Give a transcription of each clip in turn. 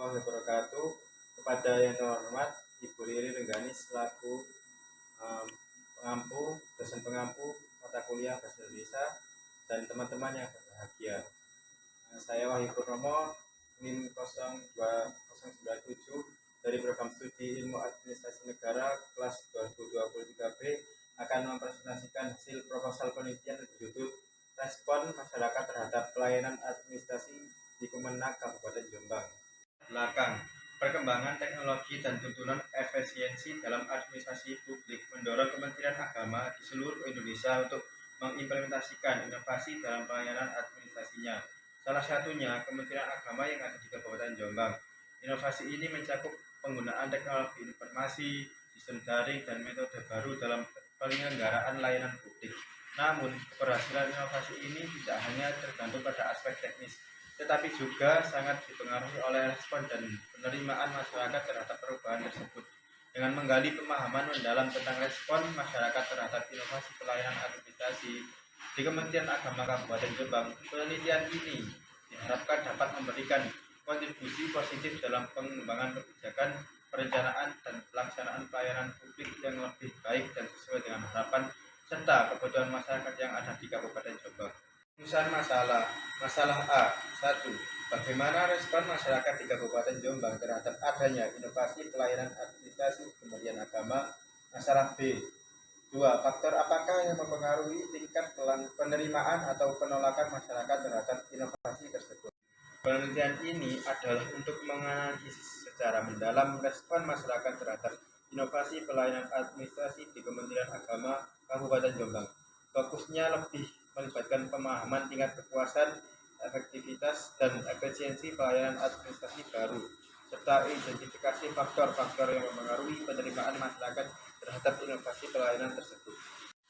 warahmatullahi wabarakatuh. Kepada yang terhormat Ibu Riri Renggani selaku pengampu, dosen pengampu mata kuliah Bahasa Indonesia dan teman-teman yang berbahagia. Saya Wahyu Purnomo, NIM 02097 dari program studi Ilmu Administrasi Negara kelas 2023B akan mempresentasikan hasil proposal penelitian berjudul Respon Masyarakat Terhadap Pelayanan Administrasi di Kemenag Kabupaten Jombang. Belakang, perkembangan teknologi dan tuntunan efisiensi dalam administrasi publik mendorong Kementerian Agama di seluruh Indonesia untuk mengimplementasikan inovasi dalam pelayanan administrasinya. Salah satunya Kementerian Agama yang ada di Kabupaten Jombang. Inovasi ini mencakup penggunaan teknologi informasi, sistem daring, dan metode baru dalam penyelenggaraan layanan publik. Namun, keberhasilan inovasi ini tidak hanya tergantung pada aspek teknis, tetapi juga sangat dipengaruhi oleh respon dan penerimaan masyarakat terhadap perubahan tersebut. Dengan menggali pemahaman mendalam tentang respon masyarakat terhadap inovasi pelayanan administrasi di Kementerian Agama Kabupaten Jombang, penelitian ini diharapkan dapat memberikan kontribusi positif dalam pengembangan kebijakan, perencanaan, dan pelaksanaan pelayanan publik yang lebih baik dan sesuai dengan harapan serta kebutuhan masyarakat yang ada di Kabupaten Jombang. Rumusan masalah. Masalah A. 1. Bagaimana respon masyarakat di Kabupaten Jombang terhadap adanya inovasi pelayanan administrasi Kementerian Agama? Masalah B. 2. Faktor apakah yang mempengaruhi tingkat penerimaan atau penolakan masyarakat terhadap inovasi tersebut? Penelitian ini adalah untuk menganalisis secara mendalam respon masyarakat terhadap inovasi pelayanan administrasi di Kementerian Agama Kabupaten Jombang. Fokusnya lebih melibatkan pemahaman tingkat kepuasan, efektivitas, dan efisiensi pelayanan administrasi baru, serta identifikasi faktor-faktor yang mempengaruhi penerimaan masyarakat terhadap inovasi pelayanan tersebut.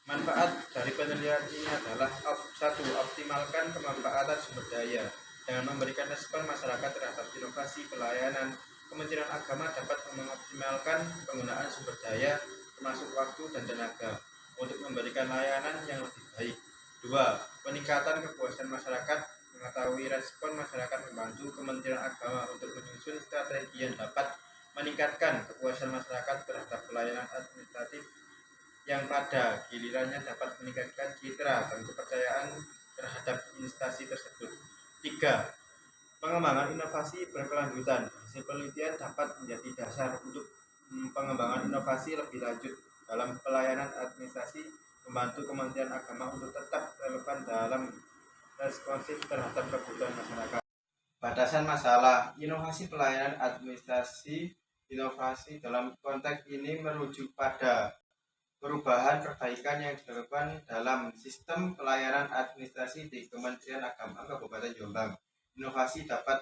Manfaat dari penelitian ini adalah 1. Optimalkan pemanfaatan sumber daya. Dengan memberikan respon masyarakat terhadap inovasi pelayanan, Kementerian Agama dapat mengoptimalkan penggunaan sumber daya, termasuk waktu dan tenaga, untuk memberikan layanan yang lebih baik. 2. Peningkatan kepuasan masyarakat. Mengetahui respon masyarakat membantu Kementerian Agama untuk menyusun strategi yang dapat meningkatkan kepuasan masyarakat terhadap pelayanan administratif yang pada gilirannya dapat meningkatkan citra dan kepercayaan terhadap instansi tersebut. 3. Pengembangan inovasi berkelanjutan. Hasil penelitian dapat menjadi dasar untuk pengembangan inovasi lebih lanjut dalam pelayanan administrasi, membantu Kementerian Agama untuk tetap relevan dalam responsif terhadap kebutuhan masyarakat. Batasan masalah. Inovasi pelayanan administrasi. Inovasi dalam konteks ini merujuk pada perubahan perbaikan yang dilakukan dalam sistem pelayanan administrasi di Kementerian Agama Kabupaten Jombang. Inovasi dapat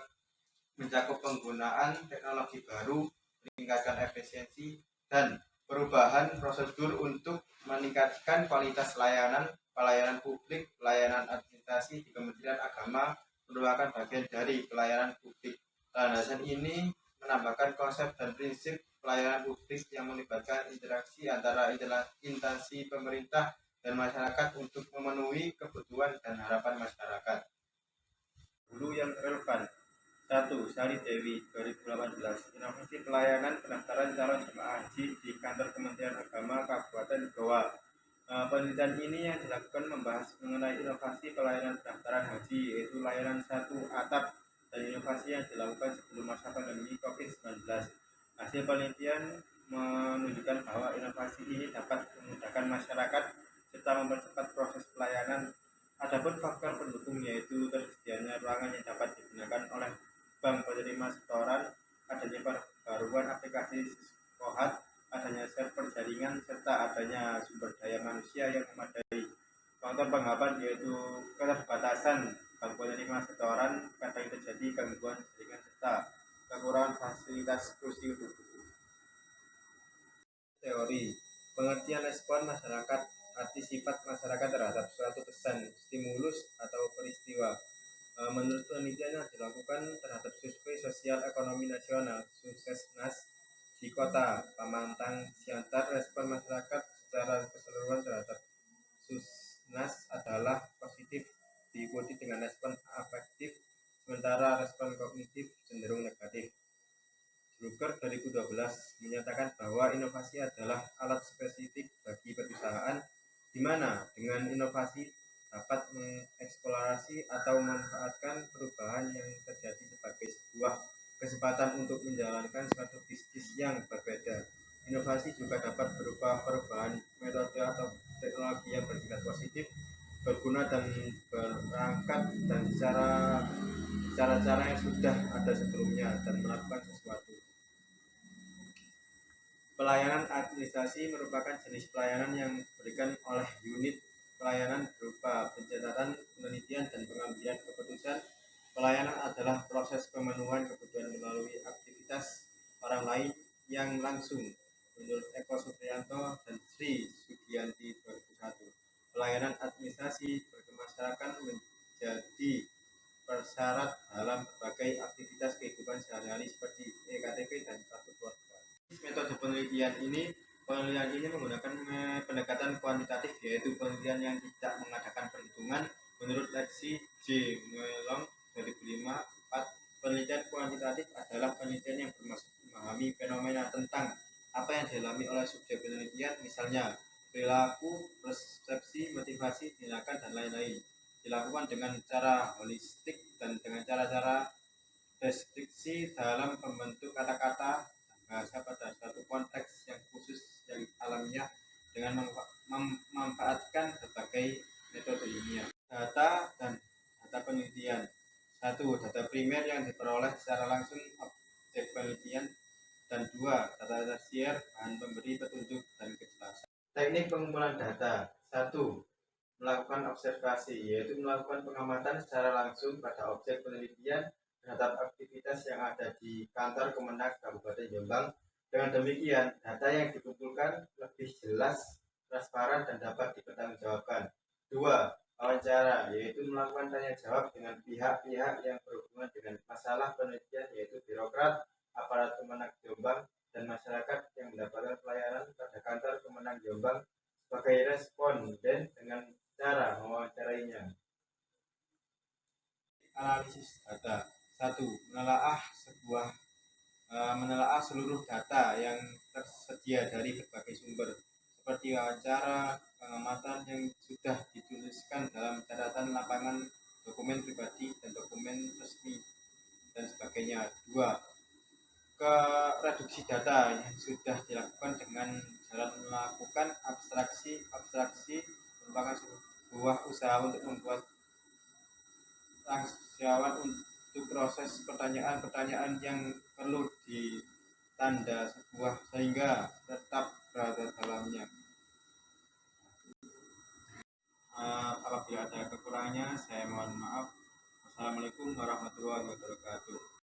mencakup penggunaan teknologi baru, meningkatkan efisiensi, dan perubahan prosedur untuk meningkatkan kualitas pelayanan publik. Pelayanan administrasi di Kementerian Agama merupakan bagian dari pelayanan publik. Landasan ini menambahkan konsep dan prinsip pelayanan publik yang melibatkan interaksi antara instansi pemerintah dan masyarakat untuk memenuhi kebutuhan dan harapan masyarakat. Dulu yang relevan. 1. Sari Dewi 2018. Inovasi pelayanan pendaftaran calon jemaah haji di kantor Kementerian Agama Kabupaten Goa. Penelitian ini yang dilakukan membahas mengenai inovasi pelayanan pendaftaran haji, yaitu layanan 1 atap, dan inovasi yang dilakukan sebelum masa pandemi COVID-19. Hasil penelitian menunjukkan bahwa inovasi ini dapat memudahkan masyarakat serta mempercepat proses pelayanan. Adapun faktor pendukung yaitu tersedianya ruangan yang dapat digunakan oleh bank penerima setoran, adanya perbaruan aplikasi Kohat, adanya server jaringan, serta adanya sumber daya manusia yang memadai. Faktor penghambat yaitu keterbatasan bank penerima setoran, kadang terjadi gangguan jaringan, serta kekurangan fasilitas kursi duduk. Teori pengertian respon masyarakat. Arti sifat masyarakat terhadap suatu pesan, stimulus, atau peristiwa. Menurut penelitian yang dilakukan terhadap survei sosial ekonomi nasional Suksesnas di kota Pamantang Siantar, respon masyarakat secara keseluruhan terhadap Susnas adalah positif, diikuti dengan respon afektif, sementara respon kognitif cenderung negatif. Zucker 2012 menyatakan bahwa inovasi adalah alat spesifik bagi perusahaan di mana dengan inovasi dapat mengeksplorasi atau memanfaatkan perubahan yang terjadi sebagai sebuah kesempatan untuk menjalankan suatu bisnis yang berbeda. Inovasi juga dapat berupa perubahan metode atau teknologi yang bersifat positif, berguna dan berangkat dan cara-cara yang sudah ada sebelumnya dan melakukan sesuatu. Pelayanan administrasi merupakan jenis pelayanan yang diberikan oleh unit pelayanan berupa pencatatan, penelitian, dan pengambilan keputusan. Pelayanan adalah proses pemenuhan kebutuhan melalui aktivitas orang lain yang langsung. Menurut Eko Supriyanto dan Sri Sugianti 2001, pelayanan administrasi berkemasyarakat menjadi persyarat dalam berbagai aktivitas kehidupan sehari-hari seperti eKTP dan kartu keluarga. Metode penelitian ini menggunakan pendekatan kuantitatif, yaitu penelitian yang tidak mengadakan perhitungan. Menurut Lexi J. Melong 2005, penelitian kuantitatif adalah penelitian yang bermaksud memahami fenomena tentang apa yang dialami oleh subjek penelitian, misalnya perilaku, persepsi, motivasi, tindakan, dan lain-lain. Dilakukan dengan cara holistik dan dengan cara-cara deskripsi dalam membentuk kata-kata bahasa pada suatu konteks yang khusus yang alamiah dengan memanfaatkan berbagai metode ilmiah. Data dan data penelitian. 1. Data primer yang diperoleh secara langsung objek penelitian, dan 2. Data tersier, bahan pemberi petunjuk dan kejelasan. Teknik pengumpulan data. 1. Melakukan observasi, yaitu melakukan pengamatan secara langsung pada objek penelitian terhadap aktivitas yang ada di kantor Kemenag Kabupaten Jombang. Dengan demikian, data yang dikumpulkan lebih jelas, transparan, dan dapat dipertanggungjawabkan. 2. Wawancara, yaitu melakukan tanya jawab dengan pihak-pihak yang berhubungan dengan masalah penelitian, yaitu birokrat, aparat Kemenag Jombang, dan masyarakat yang mendapatkan pelayanan pada kantor Kemenag Jombang sebagai responden dengan cara mewawancarainya. Analisis data. 1. Menelaah seluruh data yang tersedia dari berbagai sumber, seperti wawancara, pengamatan yang sudah dituliskan dalam catatan lapangan, dokumen pribadi, dan dokumen resmi, dan sebagainya. 2. Reduksi data yang sudah dilakukan dengan jalan melakukan abstraksi merupakan sebuah usaha untuk membuat rangkaian untuk proses pertanyaan-pertanyaan yang perlu ditanda sebuah sehingga tetap berada dalamnya. Apabila ada kekurangannya, saya mohon maaf. Wassalamualaikum warahmatullahi wabarakatuh.